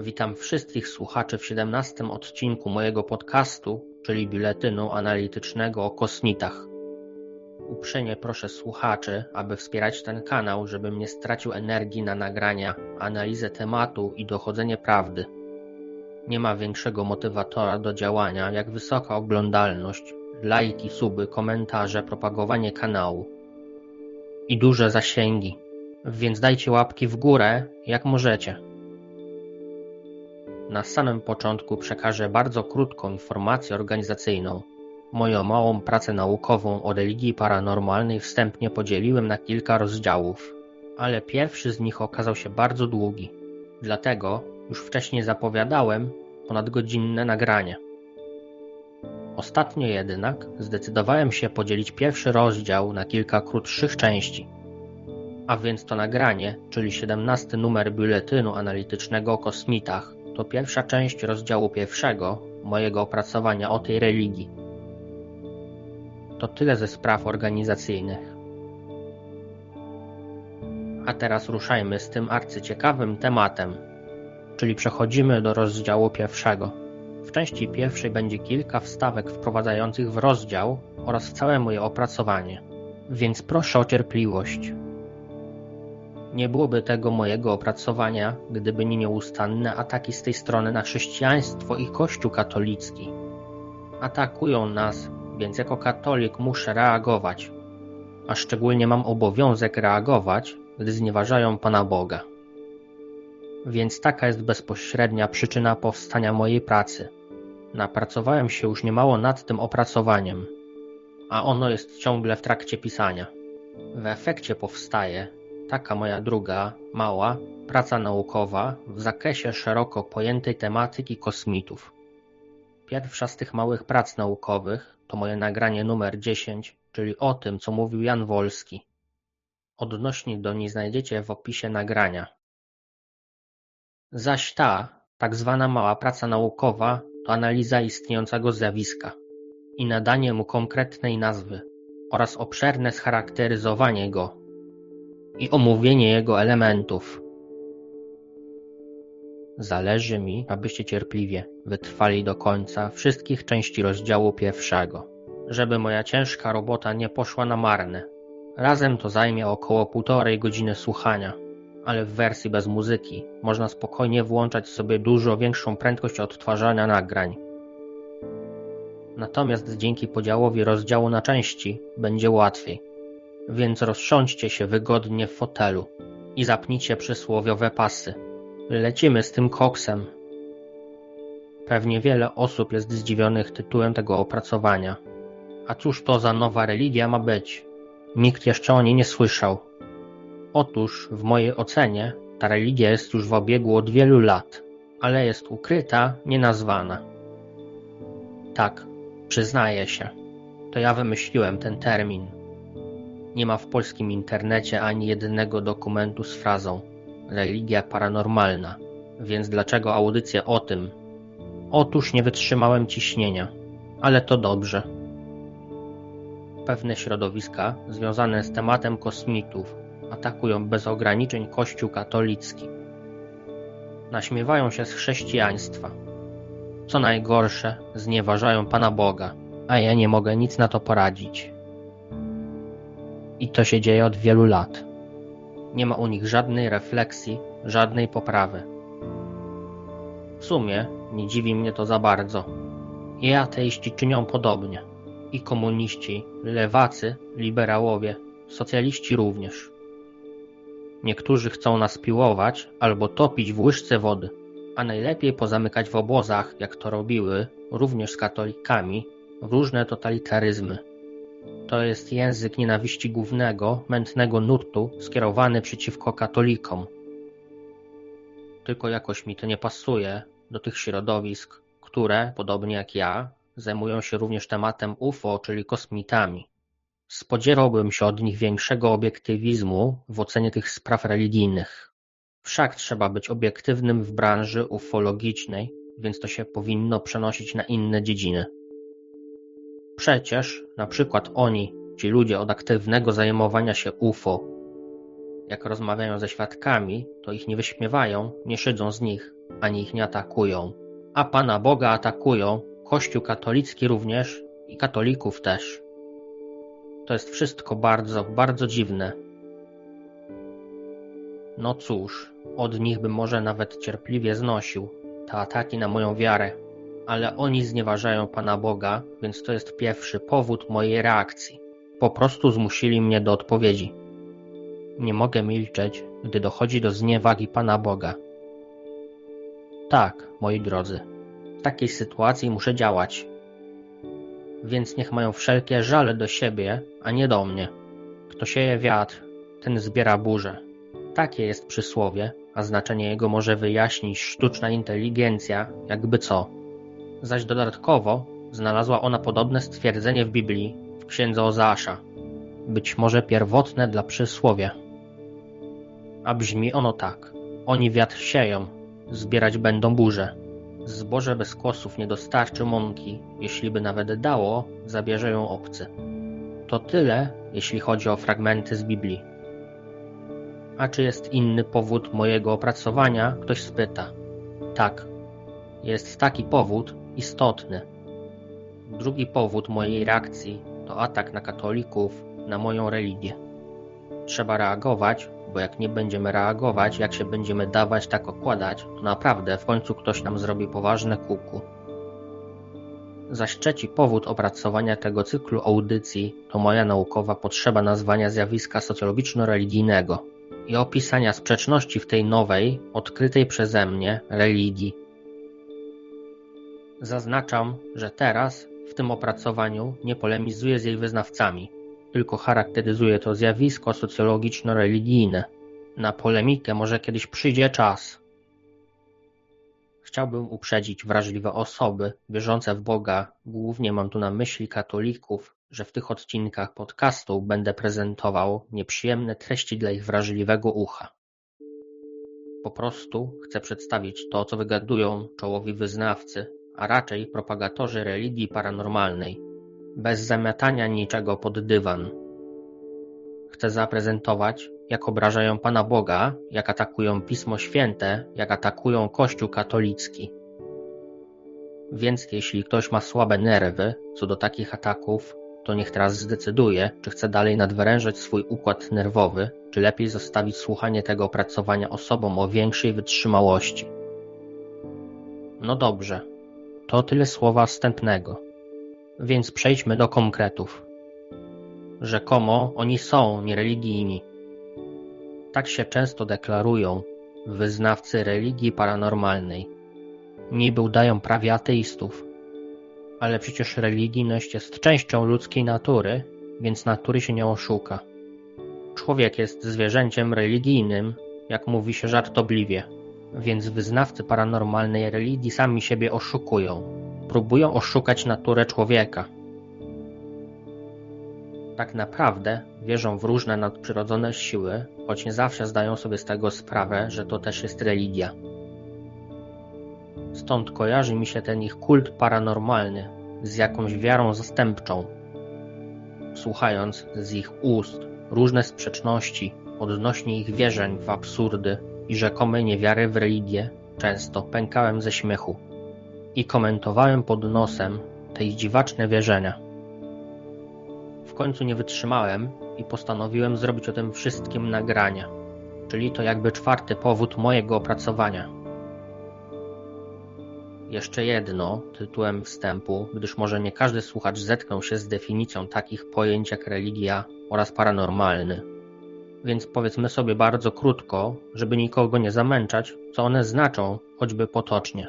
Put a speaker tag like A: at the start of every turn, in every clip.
A: Witam wszystkich słuchaczy w 17. odcinku mojego podcastu, czyli biuletynu analitycznego o kosmitach. Uprzejmie proszę słuchaczy, aby wspierać ten kanał, żebym nie stracił energii na nagrania, analizę tematu i dochodzenie prawdy. Nie ma większego motywatora do działania jak wysoka oglądalność, lajki, suby, komentarze, propagowanie kanału i duże zasięgi, więc dajcie łapki w górę jak możecie. Na samym początku przekażę bardzo krótką informację organizacyjną. Moją małą pracę naukową o religii paranormalnej wstępnie podzieliłem na kilka rozdziałów, ale pierwszy z nich okazał się bardzo długi. Dlatego już wcześniej zapowiadałem ponadgodzinne nagranie. Ostatnio jednak zdecydowałem się podzielić pierwszy rozdział na kilka krótszych części. A więc to nagranie, czyli 17. numer biuletynu analitycznego o kosmitach, to pierwsza część rozdziału pierwszego mojego opracowania o tej religii. To tyle ze spraw organizacyjnych. A teraz ruszajmy z tym arcyciekawym tematem, czyli przechodzimy do rozdziału pierwszego. W części pierwszej będzie kilka wstawek wprowadzających w rozdział oraz w całe moje opracowanie, więc proszę o cierpliwość. Nie byłoby tego mojego opracowania, gdyby nie nieustanne ataki z tej strony na chrześcijaństwo i Kościół katolicki. Atakują nas, więc jako katolik muszę reagować, a szczególnie mam obowiązek reagować, gdy znieważają Pana Boga. Więc taka jest bezpośrednia przyczyna powstania mojej pracy. Napracowałem się już niemało nad tym opracowaniem, a ono jest ciągle w trakcie pisania. W efekcie powstaje taka moja druga, mała, praca naukowa w zakresie szeroko pojętej tematyki kosmitów. Pierwsza z tych małych prac naukowych to moje nagranie numer 10, czyli o tym, co mówił Jan Wolski. Odnośnik do niej znajdziecie w opisie nagrania. Zaś ta, tak zwana mała praca naukowa, to analiza istniejącego zjawiska i nadanie mu konkretnej nazwy oraz obszerne scharakteryzowanie go i omówienie jego elementów. Zależy mi, abyście cierpliwie wytrwali do końca wszystkich części rozdziału pierwszego, żeby moja ciężka robota nie poszła na marne. Razem to zajmie około 1,5 godziny słuchania, ale w wersji bez muzyki można spokojnie włączać sobie dużo większą prędkość odtwarzania nagrań. Natomiast dzięki podziałowi rozdziału na części będzie łatwiej. Więc rozsiądźcie się wygodnie w fotelu i zapnijcie przysłowiowe pasy. Lecimy z tym koksem. Pewnie wiele osób jest zdziwionych tytułem tego opracowania. A cóż to za nowa religia ma być? Nikt jeszcze o niej nie słyszał. Otóż, w mojej ocenie, ta religia jest już w obiegu od wielu lat, ale jest ukryta, nienazwana. Tak, przyznaję się, to ja wymyśliłem ten termin. Nie ma w polskim internecie ani jednego dokumentu z frazą religia paranormalna, więc dlaczego audycje o tym? Otóż nie wytrzymałem ciśnienia, ale to dobrze. Pewne środowiska związane z tematem kosmitów atakują bez ograniczeń Kościół katolicki. Naśmiewają się z chrześcijaństwa. Co najgorsze, znieważają Pana Boga, a ja nie mogę nic na to poradzić. I to się dzieje od wielu lat. Nie ma u nich żadnej refleksji, żadnej poprawy. W sumie nie dziwi mnie to za bardzo. I ateiści czynią podobnie. I komuniści, lewacy, liberałowie, socjaliści również. Niektórzy chcą nas piłować albo topić w łyżce wody, a najlepiej pozamykać w obozach, jak to robiły, również z katolikami, różne totalitaryzmy. To jest język nienawiści głównego, mętnego nurtu skierowany przeciwko katolikom. Tylko jakoś mi to nie pasuje do tych środowisk, które, podobnie jak ja, zajmują się również tematem UFO, czyli kosmitami. Spodziewałbym się od nich większego obiektywizmu w ocenie tych spraw religijnych. Wszak trzeba być obiektywnym w branży ufologicznej, więc to się powinno przenosić na inne dziedziny. Przecież, na przykład oni, ci ludzie od aktywnego zajmowania się UFO, jak rozmawiają ze świadkami, to ich nie wyśmiewają, nie szydzą z nich, ani ich nie atakują, a Pana Boga atakują, Kościół katolicki również i katolików też. To jest wszystko bardzo, bardzo dziwne. No cóż, od nich bym może nawet cierpliwie znosił te ataki na moją wiarę, ale oni znieważają Pana Boga, więc to jest pierwszy powód mojej reakcji. Po prostu zmusili mnie do odpowiedzi. Nie mogę milczeć, gdy dochodzi do zniewagi Pana Boga. Tak, moi drodzy, w takiej sytuacji muszę działać. Więc niech mają wszelkie żale do siebie, a nie do mnie. Kto sieje wiatr, ten zbiera burzę. Takie jest przysłowie, a znaczenie jego może wyjaśnić sztuczna inteligencja, jakby co. Zaś dodatkowo znalazła ona podobne stwierdzenie w Biblii, w księdze Ozeasza. Być może pierwotne dla przysłowia. A brzmi ono tak. Oni wiatr sieją, zbierać będą burze. Zboże bez kłosów nie dostarczy mąki, jeśli by nawet dało, zabierze ją obcy. To tyle, jeśli chodzi o fragmenty z Biblii. A czy jest inny powód mojego opracowania? Ktoś spyta. Tak, jest taki powód istotny. Drugi powód mojej reakcji to atak na katolików, na moją religię. Trzeba reagować, bo jak nie będziemy reagować, jak się będziemy dawać tak okładać, to naprawdę w końcu ktoś nam zrobi poważne kuku. Zaś trzeci powód opracowania tego cyklu audycji to moja naukowa potrzeba nazwania zjawiska socjologiczno-religijnego i opisania sprzeczności w tej nowej, odkrytej przeze mnie religii. Zaznaczam, że teraz w tym opracowaniu nie polemizuję z jej wyznawcami, tylko charakteryzuję to zjawisko socjologiczno-religijne. Na polemikę może kiedyś przyjdzie czas. Chciałbym uprzedzić wrażliwe osoby wierzące w Boga, głównie mam tu na myśli katolików, że w tych odcinkach podcastu będę prezentował nieprzyjemne treści dla ich wrażliwego ucha. Po prostu chcę przedstawić to, co wygadują czołowi wyznawcy, a raczej propagatorzy religii paranormalnej, bez zamiatania niczego pod dywan. Chcę zaprezentować, jak obrażają Pana Boga, jak atakują Pismo Święte, jak atakują Kościół katolicki. Więc jeśli ktoś ma słabe nerwy co do takich ataków, to niech teraz zdecyduje, czy chce dalej nadwyrężać swój układ nerwowy, czy lepiej zostawić słuchanie tego opracowania osobom o większej wytrzymałości. No dobrze, to tyle słowa wstępnego. Więc przejdźmy do konkretów. Rzekomo oni są niereligijni. Tak się często deklarują wyznawcy religii paranormalnej. Niby udają prawie ateistów. Ale przecież religijność jest częścią ludzkiej natury, więc natury się nie oszuka. Człowiek jest zwierzęciem religijnym, jak mówi się żartobliwie, więc wyznawcy paranormalnej religii sami siebie oszukują. Próbują oszukać naturę człowieka. Tak naprawdę wierzą w różne nadprzyrodzone siły, choć nie zawsze zdają sobie z tego sprawę, że to też jest religia. Stąd kojarzy mi się ten ich kult paranormalny z jakąś wiarą zastępczą. Słuchając z ich ust różne sprzeczności odnośnie ich wierzeń w absurdy i rzekomej niewiary w religię, często pękałem ze śmiechu i komentowałem pod nosem te ich dziwaczne wierzenia. W końcu nie wytrzymałem i postanowiłem zrobić o tym wszystkim nagrania, czyli to jakby czwarty powód mojego opracowania. Jeszcze jedno tytułem wstępu, gdyż może nie każdy słuchacz zetknął się z definicją takich pojęć jak religia oraz paranormalny. Więc powiedzmy sobie bardzo krótko, żeby nikogo nie zamęczać, co one znaczą, choćby potocznie.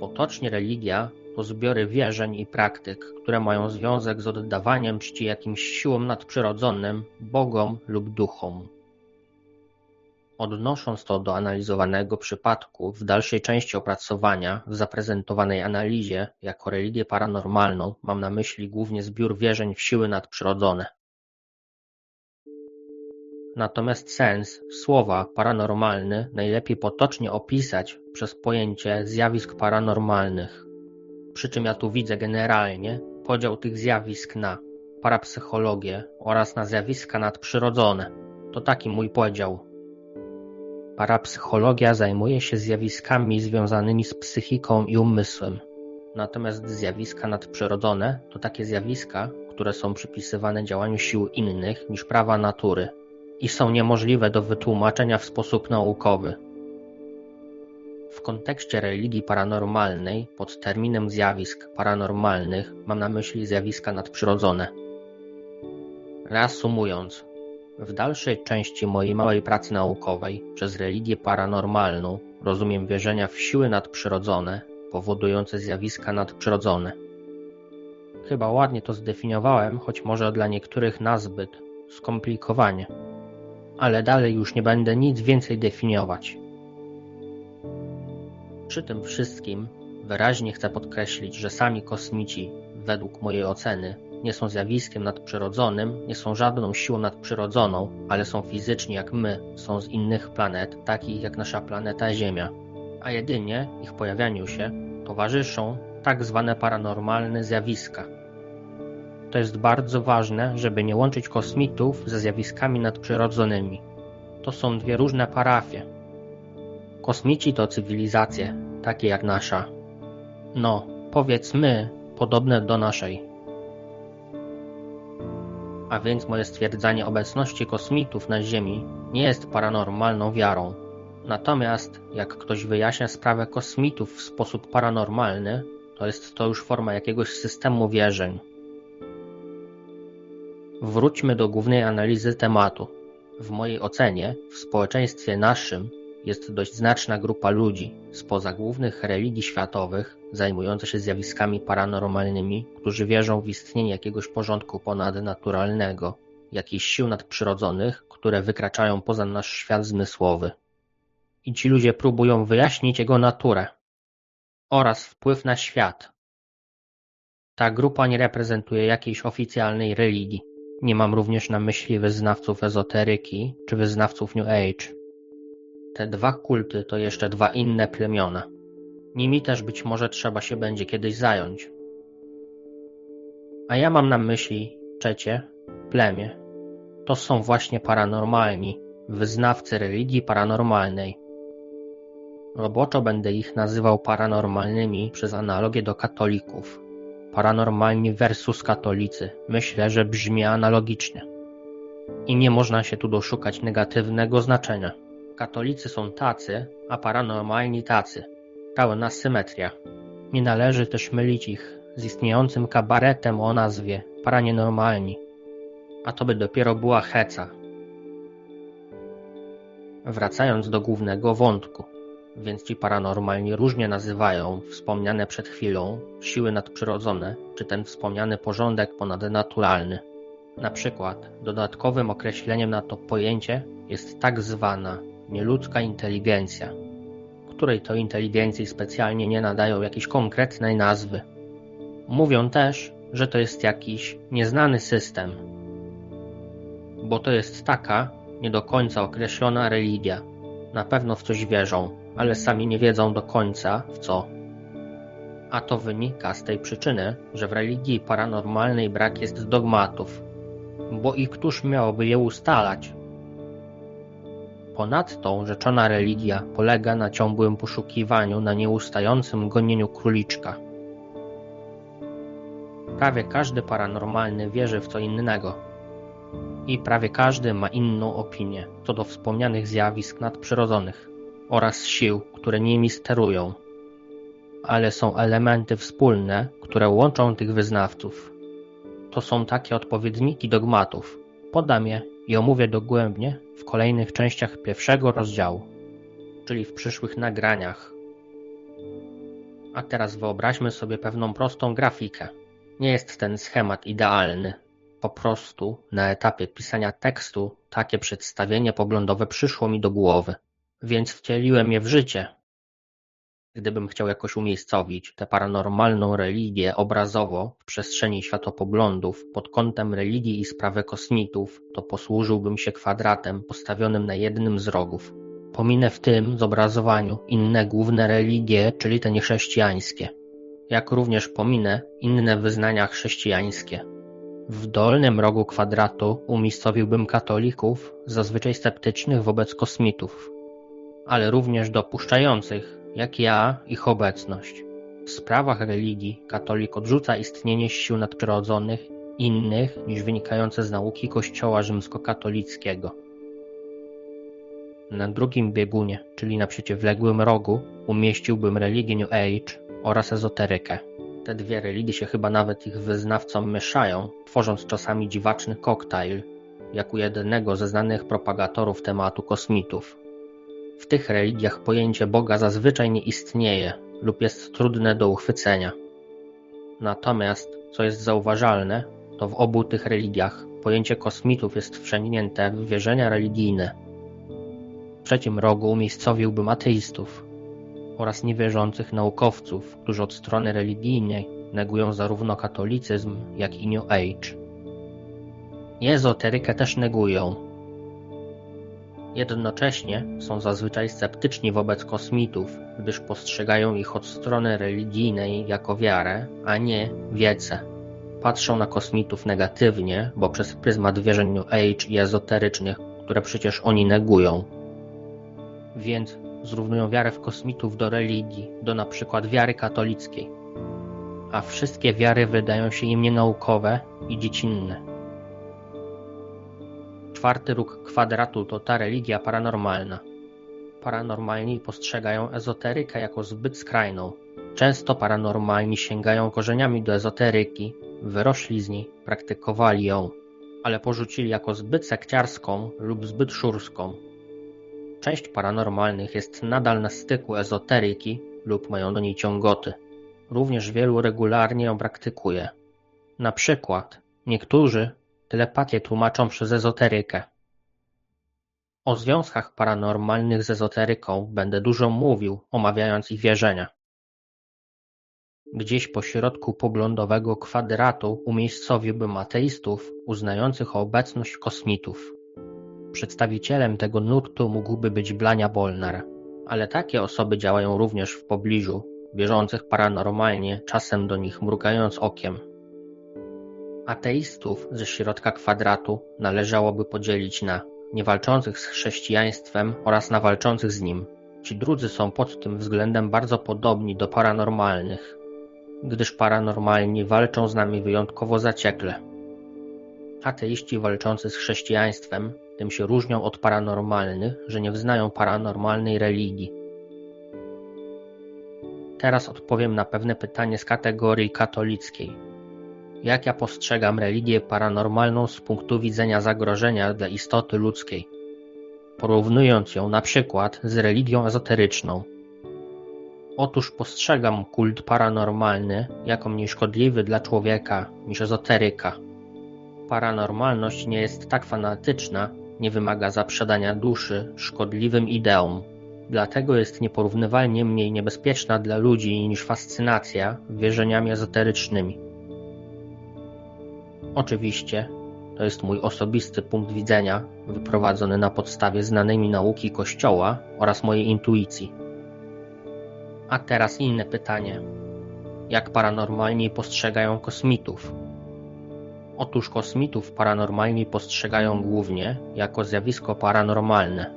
A: Potocznie religia to zbiory wierzeń i praktyk, które mają związek z oddawaniem czci jakimś siłom nadprzyrodzonym, bogom lub duchom. Odnosząc to do analizowanego przypadku w dalszej części opracowania, w zaprezentowanej analizie jako religię paranormalną, mam na myśli głównie zbiór wierzeń w siły nadprzyrodzone. Natomiast sens słowa paranormalny najlepiej potocznie opisać przez pojęcie zjawisk paranormalnych. Przy czym ja tu widzę generalnie podział tych zjawisk na parapsychologię oraz na zjawiska nadprzyrodzone. To taki mój podział. Parapsychologia zajmuje się zjawiskami związanymi z psychiką i umysłem. Natomiast zjawiska nadprzyrodzone to takie zjawiska, które są przypisywane działaniu sił innych niż prawa natury i są niemożliwe do wytłumaczenia w sposób naukowy. W kontekście religii paranormalnej pod terminem zjawisk paranormalnych mam na myśli zjawiska nadprzyrodzone. Reasumując, w dalszej części mojej małej pracy naukowej przez religię paranormalną rozumiem wierzenia w siły nadprzyrodzone powodujące zjawiska nadprzyrodzone. Chyba ładnie to zdefiniowałem, choć może dla niektórych nazbyt skomplikowanie. Ale dalej już nie będę nic więcej definiować. Przy tym wszystkim wyraźnie chcę podkreślić, że sami kosmici, według mojej oceny, nie są zjawiskiem nadprzyrodzonym, nie są żadną siłą nadprzyrodzoną, ale są fizyczni jak my, są z innych planet, takich jak nasza planeta Ziemia. A jedynie ich pojawianiu się towarzyszą tak zwane paranormalne zjawiska. To jest bardzo ważne, żeby nie łączyć kosmitów ze zjawiskami nadprzyrodzonymi. To są dwie różne parafie. Kosmici to cywilizacje, takie jak nasza. No, powiedzmy, podobne do naszej. A więc moje stwierdzanie obecności kosmitów na Ziemi nie jest paranormalną wiarą. Natomiast, jak ktoś wyjaśnia sprawę kosmitów w sposób paranormalny, to jest to już forma jakiegoś systemu wierzeń. Wróćmy do głównej analizy tematu. W mojej ocenie, w społeczeństwie naszym jest dość znaczna grupa ludzi, spoza głównych religii światowych, zajmująca się zjawiskami paranormalnymi, którzy wierzą w istnienie jakiegoś porządku ponadnaturalnego, jakichś sił nadprzyrodzonych, które wykraczają poza nasz świat zmysłowy. I ci ludzie próbują wyjaśnić jego naturę oraz wpływ na świat. Ta grupa nie reprezentuje jakiejś oficjalnej religii. Nie mam również na myśli wyznawców ezoteryki czy wyznawców New Age. Te dwa kulty to jeszcze dwa inne plemiona. Nimi też być może trzeba się będzie kiedyś zająć. A ja mam na myśli trzecie plemię. To są właśnie paranormalni, wyznawcy religii paranormalnej. Roboczo będę ich nazywał paranormalnymi przez analogię do katolików. Paranormalni versus katolicy. Myślę, że brzmi analogicznie. I nie można się tu doszukać negatywnego znaczenia. Katolicy są tacy, a paranormalni tacy. Pełna symetria. Nie należy też mylić ich z istniejącym kabaretem o nazwie Paranienormalni. A to by dopiero była heca. Wracając do głównego wątku. Więc ci paranormalni różnie nazywają wspomniane przed chwilą siły nadprzyrodzone, czy ten wspomniany porządek ponadnaturalny. Na przykład dodatkowym określeniem na to pojęcie jest tak zwana nieludzka inteligencja, której to inteligencji specjalnie nie nadają jakiejś konkretnej nazwy. Mówią też, że to jest jakiś nieznany system, bo to jest taka nie do końca określona religia. Na pewno w coś wierzą, ale sami nie wiedzą do końca w co. A to wynika z tej przyczyny, że w religii paranormalnej brak jest dogmatów, bo i któż miałby je ustalać? Ponadto rzeczona religia polega na ciągłym poszukiwaniu, na nieustającym gonieniu króliczka. Prawie każdy paranormalny wierzy w co innego. I prawie każdy ma inną opinię co do wspomnianych zjawisk nadprzyrodzonych oraz sił, które nimi sterują. Ale są elementy wspólne, które łączą tych wyznawców. To są takie odpowiedniki dogmatów. Podam je i omówię dogłębnie w kolejnych częściach pierwszego rozdziału, czyli w przyszłych nagraniach. A teraz wyobraźmy sobie pewną prostą grafikę. Nie jest ten schemat idealny. Po prostu na etapie pisania tekstu takie przedstawienie poglądowe przyszło mi do głowy, więc wcieliłem je w życie. Gdybym chciał jakoś umiejscowić tę paranormalną religię obrazowo w przestrzeni światopoglądów pod kątem religii i sprawy kosmitów, to posłużyłbym się kwadratem postawionym na jednym z rogów. Pominę w tym zobrazowaniu inne główne religie, czyli te niechrześcijańskie. Jak również pominę inne wyznania chrześcijańskie. W dolnym rogu kwadratu umiejscowiłbym katolików, zazwyczaj sceptycznych wobec kosmitów. ale również dopuszczających, jak ja, ich obecność. W sprawach religii katolik odrzuca istnienie sił nadprzyrodzonych innych niż wynikające z nauki Kościoła rzymskokatolickiego. Na drugim biegunie, czyli na przeciwległym rogu, umieściłbym religię New Age oraz ezoterykę. Te dwie religie się chyba nawet ich wyznawcom mieszają, tworząc czasami dziwaczny koktajl, jak u jednego ze znanych propagatorów tematu kosmitów. W tych religiach pojęcie Boga zazwyczaj nie istnieje lub jest trudne do uchwycenia. Natomiast, co jest zauważalne, to w obu tych religiach pojęcie kosmitów jest wciągnięte w wierzenia religijne. W trzecim rogu umiejscowiłbym ateistów oraz niewierzących naukowców, którzy od strony religijnej negują zarówno katolicyzm, jak i New Age. I ezoterykę też negują. Jednocześnie są zazwyczaj sceptyczni wobec kosmitów, gdyż postrzegają ich od strony religijnej jako wiarę, a nie wiedzę. Patrzą na kosmitów negatywnie, bo przez pryzmat wierzeń New Age i ezoterycznych, które przecież oni negują. Więc zrównują wiarę w kosmitów do religii, do na przykład wiary katolickiej. A wszystkie wiary wydają się im nienaukowe i dziecinne. Czwarty róg kwadratu to ta religia paranormalna. Paranormalni postrzegają ezoterykę jako zbyt skrajną. Często paranormalni sięgają korzeniami do ezoteryki, wyrośli z niej, praktykowali ją, ale porzucili jako zbyt sekciarską lub zbyt szurską. Część paranormalnych jest nadal na styku ezoteryki lub mają do niej ciągoty. Również wielu regularnie ją praktykuje. Na przykład niektórzy telepatię tłumaczą przez ezoterykę. O związkach paranormalnych z ezoteryką będę dużo mówił, omawiając ich wierzenia. Gdzieś pośrodku poglądowego kwadratu umiejscowiłbym ateistów uznających obecność kosmitów. Przedstawicielem tego nurtu mógłby być Blania Molnar, ale takie osoby działają również w pobliżu, wierzących paranormalnie, czasem do nich mrugając okiem. Ateistów ze środka kwadratu należałoby podzielić na niewalczących z chrześcijaństwem oraz na walczących z nim. Ci drudzy są pod tym względem bardzo podobni do paranormalnych, gdyż paranormalni walczą z nami wyjątkowo zaciekle. Ateiści walczący z chrześcijaństwem tym się różnią od paranormalnych, że nie wyznają paranormalnej religii. Teraz odpowiem na pewne pytanie z kategorii katolickiej. Jak ja postrzegam religię paranormalną z punktu widzenia zagrożenia dla istoty ludzkiej, porównując ją na przykład z religią ezoteryczną? Otóż postrzegam kult paranormalny jako mniej szkodliwy dla człowieka niż ezoteryka. Paranormalność nie jest tak fanatyczna, nie wymaga zaprzedania duszy szkodliwym ideom. Dlatego jest nieporównywalnie mniej niebezpieczna dla ludzi niż fascynacja wierzeniami ezoterycznymi. Oczywiście, to jest mój osobisty punkt widzenia, wyprowadzony na podstawie znanej mi nauki Kościoła oraz mojej intuicji. A teraz inne pytanie. Jak paranormalni postrzegają kosmitów? Otóż kosmitów paranormalni postrzegają głównie jako zjawisko paranormalne.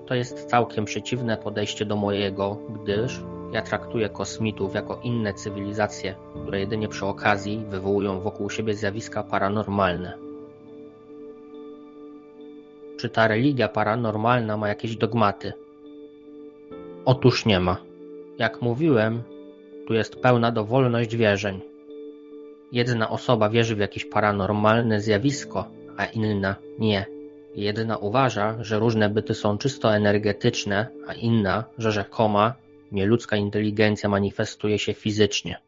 A: To jest całkiem przeciwne podejście do mojego, gdyż ja traktuję kosmitów jako inne cywilizacje, które jedynie przy okazji wywołują wokół siebie zjawiska paranormalne. Czy ta religia paranormalna ma jakieś dogmaty? Otóż nie ma. Jak mówiłem, tu jest pełna dowolność wierzeń. Jedna osoba wierzy w jakieś paranormalne zjawisko, a inna nie. Jedna uważa, że różne byty są czysto energetyczne, a inna, że rzekoma nieludzka inteligencja manifestuje się fizycznie.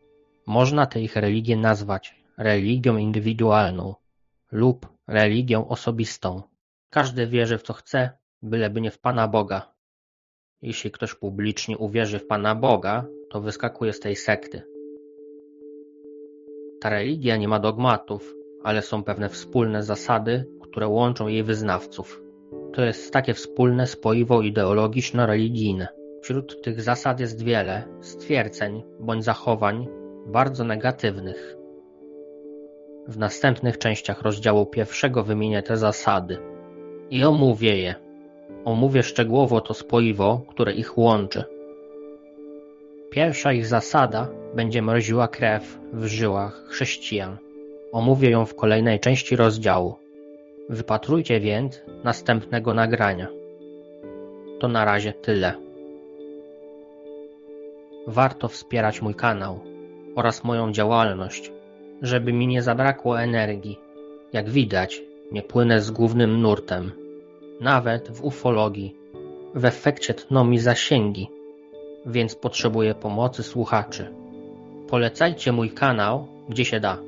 A: Można tę ich religię nazwać religią indywidualną lub religią osobistą. Każdy wierzy w co chce, byleby nie w Pana Boga. Jeśli ktoś publicznie uwierzy w Pana Boga, to wyskakuje z tej sekty. Ta religia nie ma dogmatów, ale są pewne wspólne zasady, które łączą jej wyznawców. To jest takie wspólne spoiwo ideologiczno-religijne. Wśród tych zasad jest wiele stwierdzeń bądź zachowań bardzo negatywnych. W następnych częściach rozdziału pierwszego wymienię te zasady i omówię je. Omówię szczegółowo to spoiwo, które ich łączy. Pierwsza ich zasada będzie mroziła krew w żyłach chrześcijan. Omówię ją w kolejnej części rozdziału. Wypatrujcie więc następnego nagrania. To na razie tyle. Warto wspierać mój kanał oraz moją działalność, żeby mi nie zabrakło energii. Jak widać, nie płynę z głównym nurtem. Nawet w ufologii. W efekcie tną mi zasięgi, więc potrzebuję pomocy słuchaczy. Polecajcie mój kanał, gdzie się da.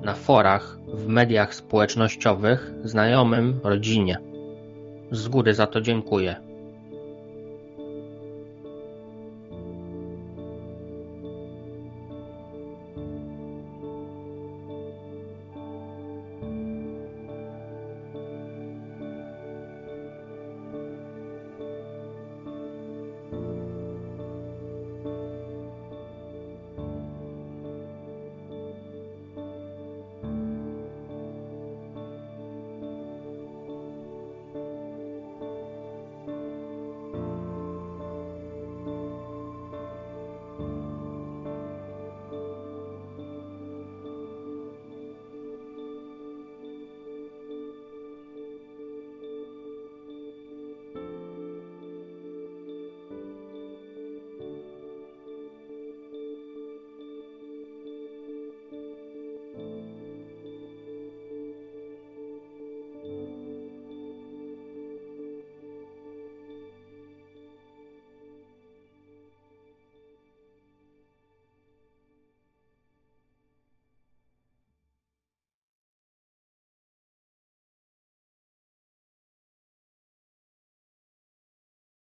A: Na forach, w mediach społecznościowych, znajomym, rodzinie. Z góry za to dziękuję.